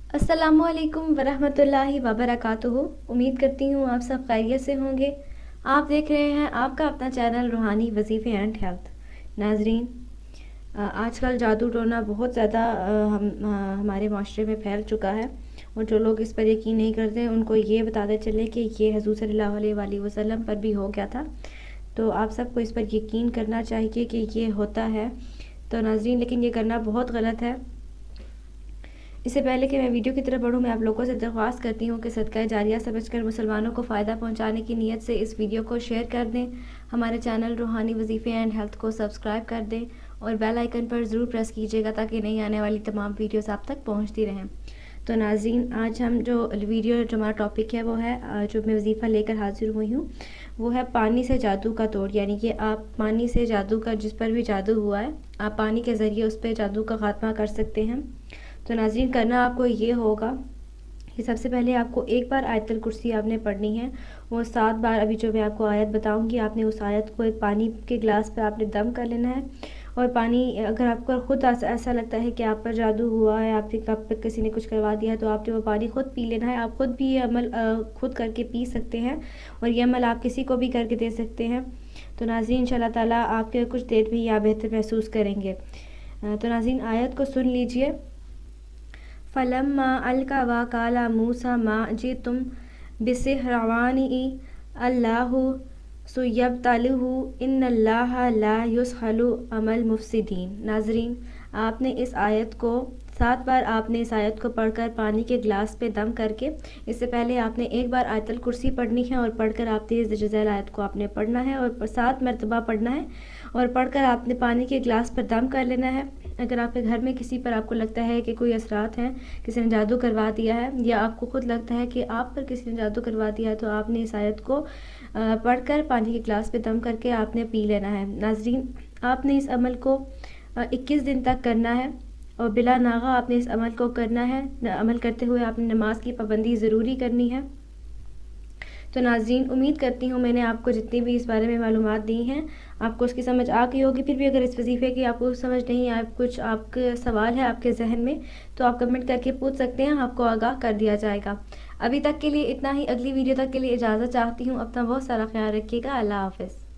अस्सलामुअलैकुम वरहमतुल्लाहि वबरकातुहू। उम्मीद करती हूँ आप सब खैरियत से होंगे। आप देख रहे हैं आपका अपना चैनल रूहानी वजीफ़े एंड हेल्थ। नाजरीन, आजकल जादू टोना बहुत ज़्यादा हमारे माशरे में फैल चुका है, और जो लोग इस पर यकीन नहीं करते उनको ये बताते चले कि ये हुज़ूर सल्लल्लाहु अलैहि वसल्लम पर भी हो गया था। तो आप सबको इस पर यकीन करना चाहिए कि ये होता है। तो नाजरीन, लेकिन ये करना बहुत गलत है। इससे पहले कि मैं वीडियो की तरफ बढ़ूँ, मैं आप लोगों से दरख्वास्त करती हूँ कि सदका जारिया समझकर मुसलमानों को फ़ायदा पहुँचाने की नीयत से इस वीडियो को शेयर कर दें, हमारे चैनल रूहानी वजीफ़े एंड हेल्थ को सब्सक्राइब कर दें और बेल आइकन पर ज़रूर प्रेस कीजिएगा ताकि नई आने वाली तमाम वीडियोस आप तक पहुँचती रहें। तो नाज़रीन, आज हम जो हमारा टॉपिक है वो है, जो मैं वजीफ़ा लेकर हाजिर हुई हूँ, वो है पानी से जादू का तोड़। यानी कि आप पानी से जादू का, जिस पर भी जादू हुआ है, आप पानी के ज़रिए उस पर जादू का ख़ात्मा कर सकते हैं। तो नाज़रीन, करना आपको ये होगा कि सबसे पहले आपको एक बार आयतुल कुर्सी आपने पढ़नी है। वो 7 बार, अभी जो मैं आपको आयत बताऊंगी, आपने उस आयत को एक पानी के गिलास पर आपने दम कर लेना है। और पानी, अगर आपको खुद ऐसा लगता है कि आप पर जादू हुआ है, आप पे किसी ने कुछ करवा दिया है, तो आपने वो पानी खुद पी लेना है। आप खुद भी ये अमल खुद करके पी सकते हैं, और ये अमल आप किसी को भी करके दे सकते हैं। तो नाज़रीन, इंशाल्लाह ताला आपके कुछ देर में आप बेहतर महसूस करेंगे। तो नाज़रीन, आयत को सुन लीजिए। फलम्मा अलका व काला मूसा मा जितुम बिसिहरवानी अल्लाहु सुयब्तलहु इन्नल्लाहा ला युसहलु अमल मुफसिदीन। नाजरीन, आपने इस आयत को 7 बार, आपने इस आयत को पढ़कर पानी के गिलास पे दम करके, इससे पहले आपने एक बार आयतुल कुर्सी पढ़नी है, और पढ़कर आपने इस जज़ैल आयत को आपने पढ़ना है, और 7 मरतबा पढ़ना है, और पढ़कर आपने पानी के गिलास पर दम कर लेना है। अगर आपके घर में किसी पर आपको लगता है कि कोई असरात हैं, किसी ने जादू करवा दिया है, या आपको खुद लगता है कि आप पर किसी ने जादू करवा दिया है, तो आपने इस आयत को पढ़कर पानी के गिलास पे दम करके आपने पी लेना है। नाजरीन, आपने इस अमल को 21 दिन तक करना है, और बिला नागा आपने इस अमल को करना है। अमल करते हुए आपने नमाज की पाबंदी ज़रूरी करनी है। तो नाज़रीन, उम्मीद करती हूँ मैंने आपको जितनी भी इस बारे में मालूमात दी हैं, आपको उसकी समझ आ गई होगी। फिर भी अगर इस वजीफ़े की आपको समझ नहीं आए, कुछ आपके सवाल है आपके जहन में, तो आप कमेंट करके पूछ सकते हैं, आपको आगाह कर दिया जाएगा। अभी तक के लिए इतना ही। अगली वीडियो तक के लिए इजाज़त चाहती हूँ। अपना बहुत सारा ख्याल रखिएगा। अल्लाह हाफ़िज़।